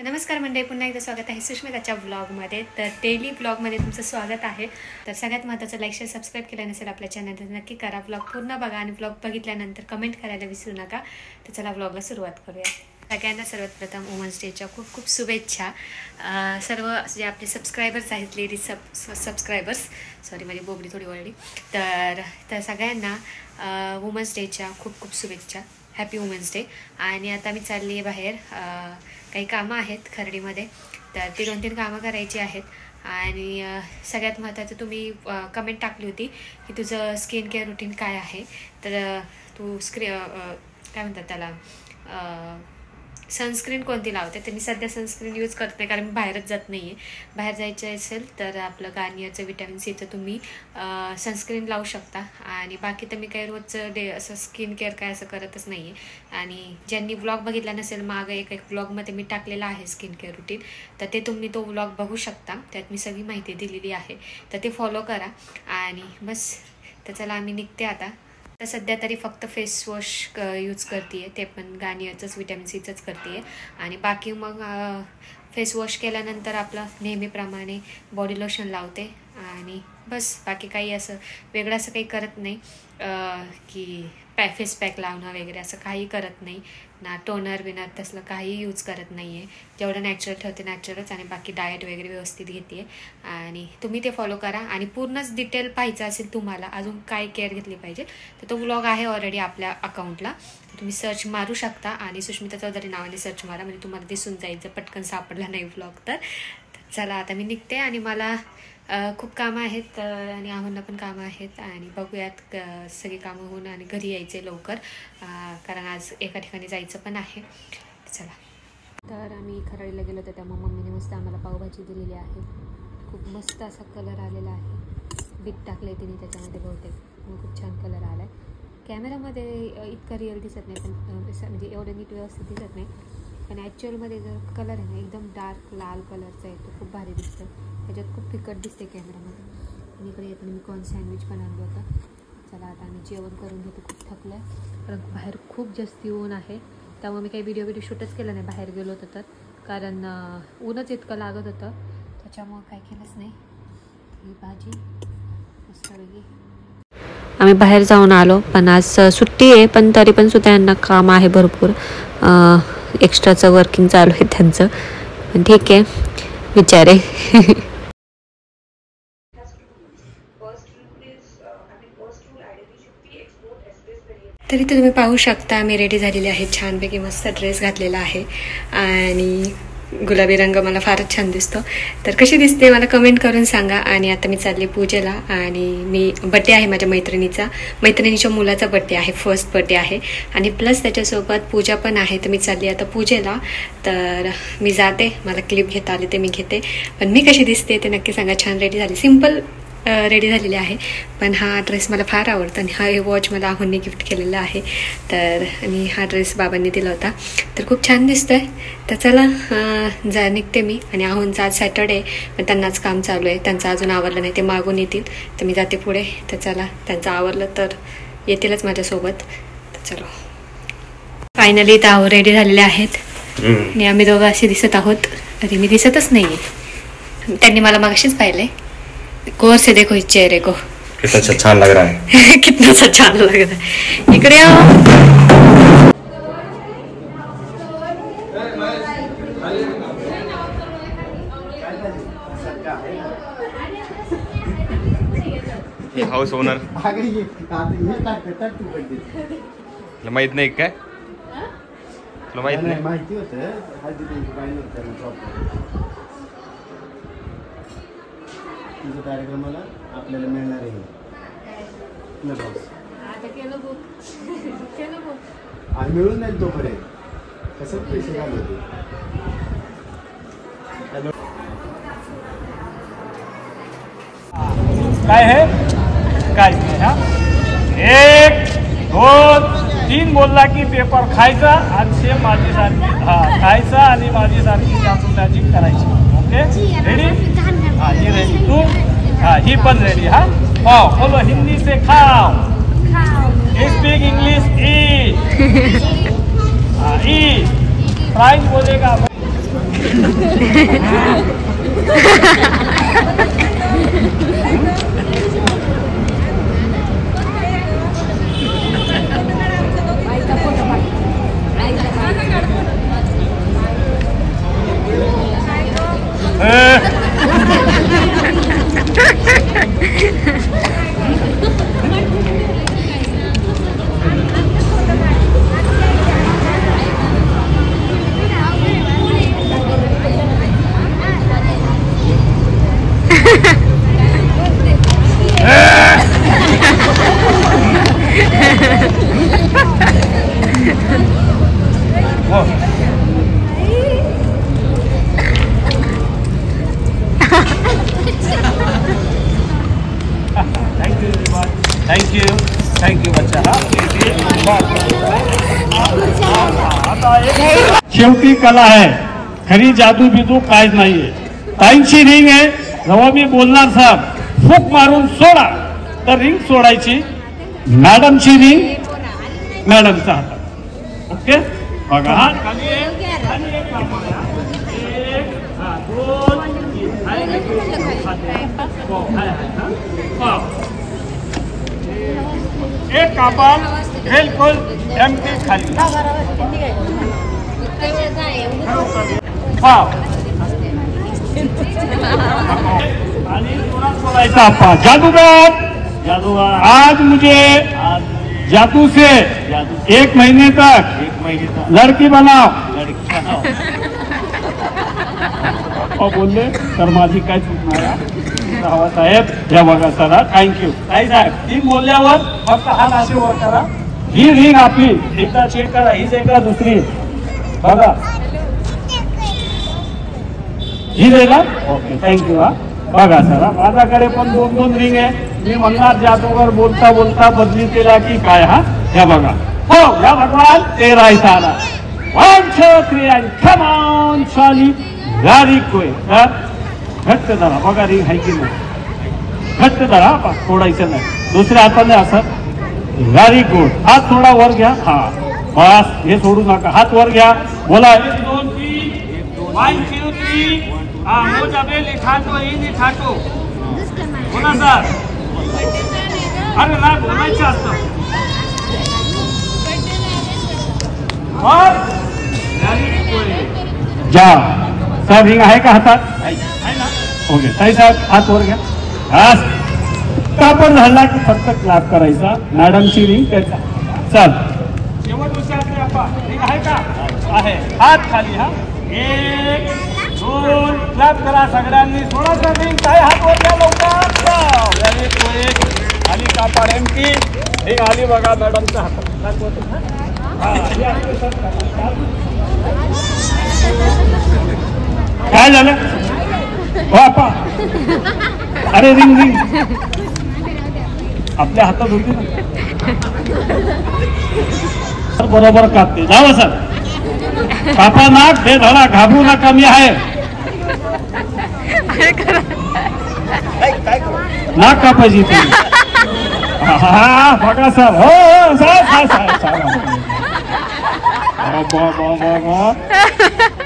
नमस्कार मंडळी, पुन्हा एकदा स्वागत आहे सुष्मिताच्या व्लॉगमध्ये. तर डेली व्लॉगमध्ये तुमचं स्वागत आहे. तर सगळ्यात महत्त्वाचं, लाईक शेअर सबस्क्राईब केलं नसेल आपल्या चॅनल तर नक्की करा. व्लॉग पूर्ण बघा आणि व्लॉग बघितल्यानंतर कमेंट करायला विसरू नका. तर चला व्लॉगला सुरुवात करूया. सगळ्यांना सर्वात प्रथम वुमन्स डेच्या खूप खूप शुभेच्छा. सर्व जे आपले सबस्क्रायबर्स आहेत, लेडीज सबस्क्रायबर्स, सॉरी माझी बोबडी थोडी वळली, तर सगळ्यांना वुमन्स डेच्या खूप खूप शुभेच्छा. Happy women's day. आणि आता मी चालली आहे बाहेर, काही कामं आहेत खर्डीमध्ये, तर ती 2-3 कामं करायची आहेत. आणि सगळ्यात महत्त्वाचं, तुम्ही कमेंट टाकली होती की तुझं स्किन केअर रुटीन काय आहे. तर तू काय म्हणतात त्याला, सनस्क्रीन कोणती लावते. तर मी सध्या सनस्क्रीन यूज करत नाही, कारण मी बाहेरच जात नाही आहे. बाहेर जायचं असेल तर आपलं गार्नियरचं व्हिटॅमिन सीचं तुम्ही सनस्क्रीन लावू शकता. आणि बाकी तर मी काही रोजचं असं स्किन केअर काय असं करतच नाही आहे. आणि ज्यांनी व्लॉग बघितला नसेल, मागं एक व्लॉगमध्ये मी टाकलेला आहे स्किन केअर रुटीन, तर ते तुम्ही तो व्लॉग बघू शकता. त्यात मी सगळी माहिती दिलेली आहे, तर ते फॉलो करा. आणि बस, तर चला आम्ही निघते आता. तर सध्या तरी फक्त फेस वॉश यूज करते आहे, ते पण गार्नियरचंच व्हिटॅमिन सीचंच करते आहे. आणि बाकी मग फेस वॉश केल्यानंतर आपलं नेहमीप्रमाणे बॉडी लोशन लावते. आणि बस, बाकी काही असं वेगळं असं काही करत नाही की फेस पॅक लावणं वगैरे असं काही करत नाही ना. टोनर बिनर तसलं काही यूज करत नाही आहे. जेवढं नॅचरल ठेवते नॅचरलच. आणि बाकी डाएट वगैरे व्यवस्थित घेते आहे. आणि तुम्ही ते फॉलो करा. आणि पूर्णच डिटेल पाहायचं असेल तुम्हाला, अजून काय केअर घेतली पाहिजे, तर तो व्लॉग आहे ऑलरेडी आपल्या अकाउंटला, तुम्ही सर्च मारू शकता. आणि सुष्मिता चौधरी नावाने सर्च मारा, म्हणजे तुम्हाला दिसून जाईल. जर पटकन सापडला नाही व्लॉग तर चला आता मी निघते. आणि मला खूप कामं आहेत आणि आम्हाला पण कामं आहेत. आणि बघूयात सगळी कामं होऊन आणि घरी यायचे लवकर, कारण आज एका ठिकाणी जायचं पण आहे. चला, तर आम्ही खराडीला गेलो होतो, त्यामुळे मम्मीने मस्त आम्हाला पावभाजी दिलेली आहे. खूप मस्त असा कलर आलेला आहे. बीट टाकले तिने त्याच्यामध्ये बहुतेक, खूप छान कलर आला आहे. कॅमेरामध्ये इतकं रिअल दिसत नाही, पण म्हणजे एवढं नीट व्यवस्थित दिसत नाही. पण ॲक्च्युअलमध्ये जर कलर आहे ना, एकदम डार्क लाल कलरचा आहे, तो खूप भारी दिसतो. त्याच्यात खूप फिकट दिसते कॅमेरामध्ये. आणि इकडे येताना मी कॉर्न सँडविच पण आणलं होतं. चला आता आम्ही जेवण करून घेतो. खूप थकलं आहे, कारण बाहेर खूप जास्त ऊन आहे. त्यामुळे मी काही व्हिडिओ शूटच केलं नाही बाहेर गेलो होतं तर, कारण ऊनच इतकं लागत होतं, त्याच्यामुळं काही केलंच नाही. ही भाजी मस्त वेगळी. आम्ही बाहेर जाऊन आलो, पण आज सुट्टी आहे, पण तरी पण सुद्धा यांना काम आहे भरपूर. एक्स्ट्राचं वर्किंग चालू आहे त्यांचं, पण ठीक आहे विचारे. तरी तुम्ही पाहू शकता, मी रेडी झालेली आहे. छानपैकी मस्त ड्रेस घातलेला आहे आणि गुलाबी रंग मला फारच छान दिसतो. तर कशी दिसते मला कमेंट करून सांगा. आणि आता मी चालली पूजेला. आणि मी बड्डे आहे माझ्या मैत्रिणीच्या मुलाचा बड्डे आहे, फर्स्ट बड्डे आहे. आणि प्लस त्याच्यासोबत पूजा पण आहे. तर मी चालली आता पूजेला. तर मी जाते, मला क्लिप घेता आली ते मी घेते. पण मी कशी दिसते ते नक्की सांगा. छान रेडी झाली, सिम्पल रेडी झालेली आहे. पण हा ड्रेस मला फार आवडतो. आणि हा वॉच मला आहोंनी गिफ्ट केलेला आहे. तर आणि हा ड्रेस बाबांनी दिला होता, तर खूप छान दिसतोय. तर चला निघते मी. आणि आहोंचा आज सॅटर्डे, पण त्यांनाच काम चालू आहे, त्यांचं अजून आवरलं नाही, ते मागून येतील. तर मी जाते पुढे. तर चला, त्यांचं आवरलं तर येतीलच माझ्यासोबत. तर चलो, फायनली तर आहो रेडी झालेले आहेत. आणि आम्ही दोघं असे दिसत आहोत. तरी मी दिसतच नाही आहे, त्यांनी मला मागाशीच पाहिलंय. गौर से देखो इस चेहरे को, कितना अच्छा लग रहा है. कितना अच्छा लग रहा है. इकडे आओ. हे हाऊस ओनर माहित नाही काय, तुला माहित नाही. माहिती होतं तुझ्या कार्यक्रमाला आपल्याला मिळणार आहे. आणि मिळून नाही तोपर्यंत कसं पैसे घालवते. काय है काय नाही. हा 1 2 3 बोलला की पेपर खायचा आणि सेम माझीसारखी खायचा आणि माझीसारखी त्याची करायची. Okay, ready. ही रेडी, तू ही पण रेडी. खाओ, बोलो हिंदी से खाओ. Speak English eat. Eat fries बोलेगा. थँक्यू बच्चा. शेवटी कला आहे, खरी जादू बिदू काहीच नाहीये. ताईंची रिंग आहे, जेव्हा मी बोलणार साहेब फूक मारून सोडा तर रिंग सोडायची. मॅडमची रिंग मॅडमचा हातात. ओके बघा. हा खाली एक कापड बिलकुल एमटी खाली. आणि बोलायचा आपा जादूगर. आज मुझे जादू से 1 महीने तक लड़की बनाओ. बोलले तर माझी काय चुकणार साहेब. या बघा सरा थँक्यू. ताई साहेब ती बोलल्यावर फक्त हात असे वर करा. ही रिंग आपली एकदा चेक करा. हीच एकदा दुसरी बघा. ही दे ना. Okay thank you. हा बघा सर माझ्याकडे पण 2 रिंग आहे. मी म्हणणार जादूगर बोलता बोलता बदली केला की काय. हा या बघा. हो या भगवान ते राहायचा 1 2 3 आणि कम ऑन शाली. Very good. घट्ट धरा बघा रिंग आहे की नाही. घट्ट धरा सोडायचं नाही. दुसऱ्या हाताने असं. Very good. हात थोडा वर घ्या. हा बस हे सोडू नका. हात वर घ्या. बोला 1 2 3 1 2 3. हो जाबे लिखातो ही लिखातो. बोला सर. अरे ना बोलायचं असतं. जा सर रिंग आहे का हातात. आहे ना. ओके ताई साहेब हात वर घ्या. बस कापड झाला की फक्त क्लॅप करायचा. मॅडमची रिंग त्याचा. चल शेवट विचारते आपा रिंग आहे का. आहे. हात खाली. हा 1 2 क्लॅप करा सगळ्यांनी. थोडासा रिंग काय हात वर घ्या लवकर. Very good. आली कापड एमटी रिंग आली बघा मॅडमच्या हातात. काय झालं हो आपा. अरे रिंग आपल्या हातात होती ना. बरोबर कापते. जावं सर. कापा नाक हे धडा. घाबरू नका मी आहे. नाक कापायची. हा बघा सर. हो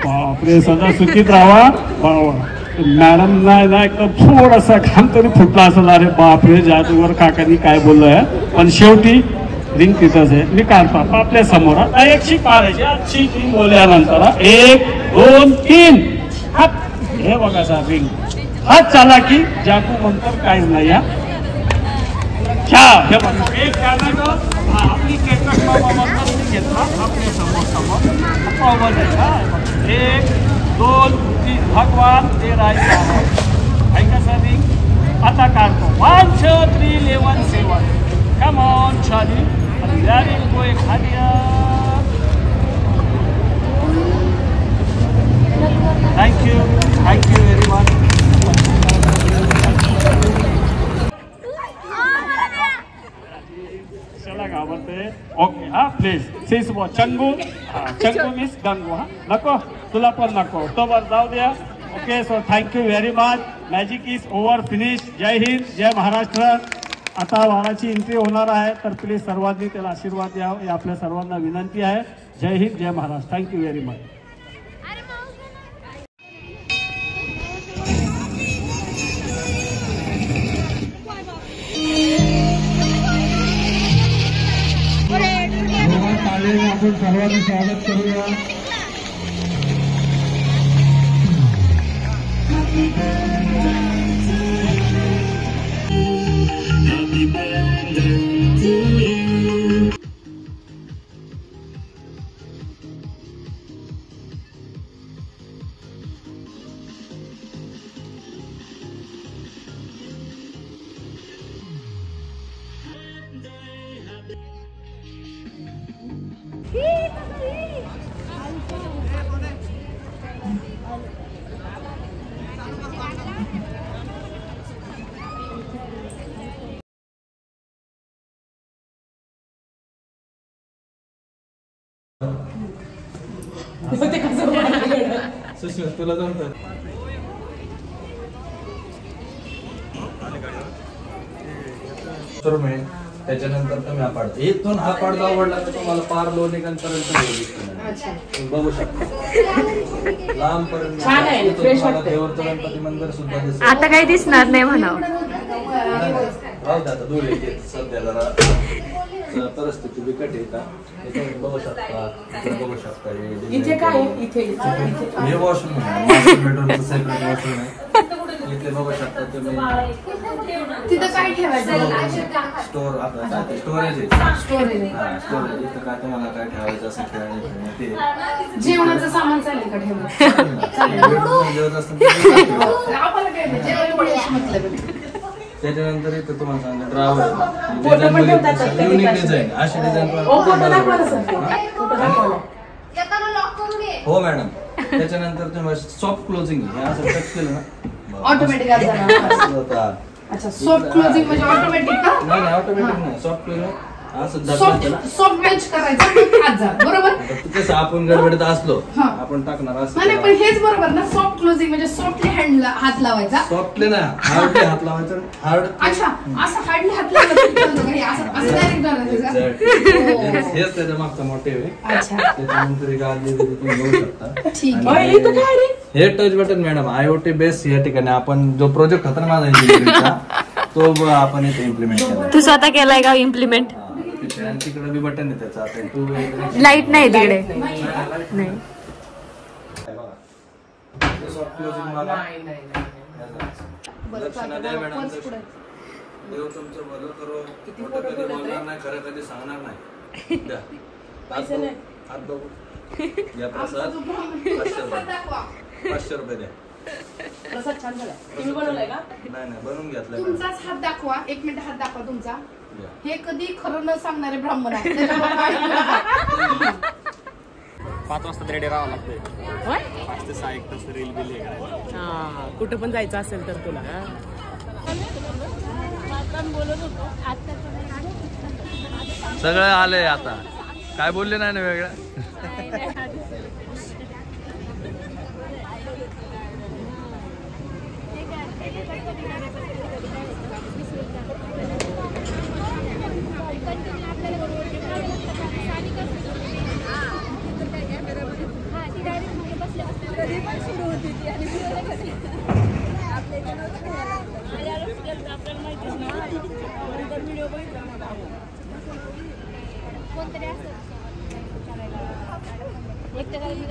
बापरे सदा सुखीत राहा. मॅडम नाही ना एकदम थोडासा खाम तरी फुटला असेल. अरे बापरे जादूवर काकांनी काय बोललोय. पण शेवटी रिंग तिथंच आहे. मी काढतो आपल्या समोर. एक शीट मारायची. अच्छी रिंग बोलल्यानंतर 1 2 3 हात. हे बघा सर रिंग. हात चाला की जादू नंतर काहीच नाही. हा हे बघा एक आपली केटक घेतला आपल्या समोर 1 2 3 भगवान ते राहायचं. ऐका सर रिंग आता काढतो. 1 2 3 11 7. Come on Shali. Very good. खाली. Thank you very much. घाबरते. ओके हा प्लीज सीस चंगू. चंगू मिस गंगू. हा नको तुला पण नको तो बस जाऊ द्या. Okay so thank you very much. Magic is over finish. जय हिंद जय महाराष्ट्र. आता वाराची एंट्री होणार आहे तर प्लीज सर्वांनी त्याला आशीर्वाद द्यावा ही आपल्या सर्वांना विनंती आहे. जय हिंद जय महाराष्ट्र. Thank you very much. आपण सर्वांनी स्वागत करूया. तुला जमतं. त्याच्यानंतर तुम्ही हा पाडता इथून हा पाडता आवडला तर तुम्हाला पार लोणीकांपर्यंत बघू शकता. लांब पर्यंत गणपती मंदिर सुद्धा दिसत. आता काही दिसणार नाही म्हणावं. राहू द्या आता दूर येते सध्या जरा परिस्थिती बिकट आहे. बघू शकता बघू शकता. इथे काय इथे हे वॉशरूम आहे. मास्टर बेडरूमचं सेपरेट वॉशरूम आहे. इथे बघू शकता तुम्ही. तिथं काय ठेवायचं? स्टोर आपला स्टोरेज आहे. स्टोरेज इथं काय तुम्हाला काय ठेवायचं असेल खेळणे ते जेवणाचं सामान चालेल का ठेवलं? बेडरूम जेवत असतं. आम्हाला काय नाही, जेवण मतलब. त्याच्यानंतर इथं तुम्हाला सांगतो ड्रावर युनिक डिझाईन अशी डिझाईन हो मॅडम. त्याच्यानंतर तुम्ही सॉफ्ट क्लोजिंग हे असं टच केलं ना ऑटोमॅटिक. अच्छा सॉफ्ट क्लोजिंग म्हणजे ऑटोमॅटिक का? नाही ऑटोमॅटिक नाही सॉफ्ट क्लोजिंग असं सॉफ्ट मॅच करायचं आज बरोबर. कसं आपण गडबडीत असलो आपण टाकणार असं नाही पण हेच बरोबर ना. सॉफ्ट क्लोजिंग म्हणजे सॉफ्टली हँड हात लावायचा. सॉफ्टली ना हार्डली हात लावायचा. हार्ड अच्छा असं हार्डली हात लावायचा. असं डायरेक्ट करायचं. हेच त्याच्या मागचा मोटिव्ह आहे. अच्छा त्याच्यानंतर एक आधी तुम्ही बघू शकता. ठीक आहे. हे touch button madam IoT base या ठिकाणी आपण जो प्रोजेक्ट होता ना माझा इंजिनिअरिंगचा तो आपण इथे इम्प्लिमेंट केला. तू स्वतः केलाय का इम्प्लिमेंट? तिकडे बी बटन आहे त्याचं. आता लाईट नाही तिकडे नाही. दक्षिणा द्या मॅडम. देव तुमचं भलं करो. खोटं कधी बोलणार नाही खरं कधी सांगणार नाही. द्या हात बघू. या प्रसाद 500 रुपये द्या. प्रसाद छान झाला. तुम्ही बनवलाय का? नाही बनवून घेतलाय. तुमचाच हात दाखवा. 1 मिनिट हात दाखवा तुमचा. हे कधी खरं न सांगणारे ब्राह्मण आहे. 5 वाजता रेडी राहावं लागतंय. 5 ते 6 एक तास रील बिल हे करायचं. कुठं पण जायचं असेल तर तुला सगळं आलंय आता. काय बोलले नाही ना वेगळं.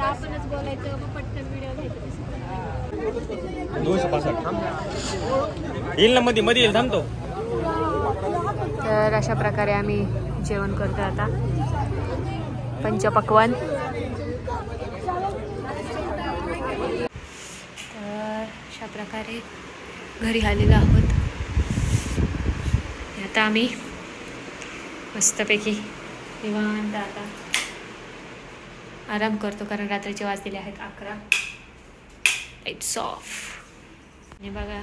आपणच बोलायचं मग पटकन व्हिडिओ घ्यायचं. 265 येईल ना मध्ये येईल थांबतो. तर अशा प्रकारे आम्ही जेवण करतो आता. पंचपक्वान्न. तर अशा प्रकारे घरी आलेलो आहोत. आता आम्ही मस्तपैकी निवांत आता आराम करतो कारण रात्रीचे वाजलेले आहेत 11. Lights of. आणि बघा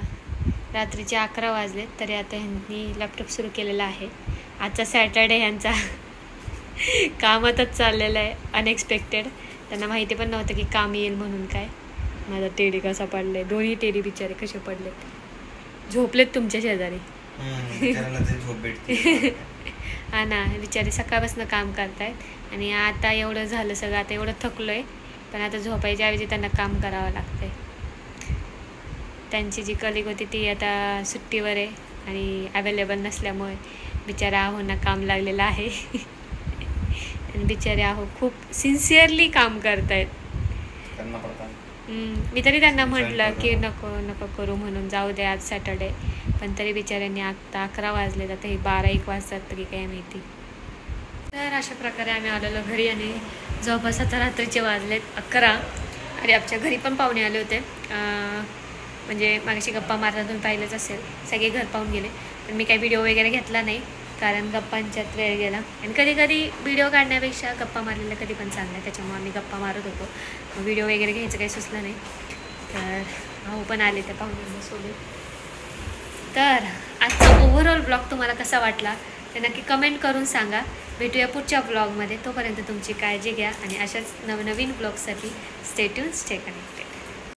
रात्रीचे 11 वाजले तरी आता ह्यांनी लॅपटॉप सुरू केलेला आहे. आजचा सॅटर्डे ह्यांचा कामातच चाललेलं आहे. अनएक्सपेक्टेड. त्यांना माहिती पण नव्हतं की काम येईल म्हणून. काय माझा टेडी कसा पडलाय. दोन्ही टेडी बिचारे कसे पडलेत. झोपलेत तुमच्या शेजारी. हा ना बिचारे सकाळपासून काम करतायत आणि आता एवढं झालं सगळं. आता एवढं थकलोय पण आता झोपायच्या ऐवजी त्यांना काम करावं लागतंय. त्यांची जी कलिग होती ती आता सुट्टीवर आहे आणि अवेलेबल नसल्यामुळे बिचारा आहोंना काम लागलेलं आहे. आणि बिचारे आहो खूप सिन्सिअरली काम करतायत. त्यांना पडतात. मी तरी त्यांना म्हटलं की नको नको करू म्हणून, जाऊ दे आज सॅटर्डे, पण तरी बिचाऱ्यांनी आता 11 वाजले, आता हे 12-1 वाजतात तरी काय माहिती. तर अशा प्रकारे आम्ही आलेलो घरी आणि जवळपास आता रात्रीचे वाजलेत 11 आणि आमच्या घरी पण पाहुणे आले होते. म्हणजे मागाशी गप्पा मारता तुम्ही पाहिलंच असेल, सगळे घर पाहून गेले, पण मी काही व्हिडिओ वगैरे घेतला नाही कारण गप्पांच्यात वेळ गेला आणि कधी कधी व्हिडिओ काढण्यापेक्षा गप्पा मारलेल्या कधी पण चांगल्या, त्याच्यामुळे आम्ही गप्पा मारत होतो. व्हिडिओ वगैरे घ्यायचं काही सुचलं नाही. तर भाऊ पण आले त्या पाहुण्यांसोबत. तर आजचा ओव्हरऑल ब्लॉग तुम्हाला कसा वाटला ते नक्की कमेंट करून सांगा. भेटूया पुढच्या ब्लॉगमध्ये. तोपर्यंत तुमची काळजी घ्या आणि अशाच नवनवीन ब्लॉगसाठी स्टे ट्यून, स्टे कनेक्टेड.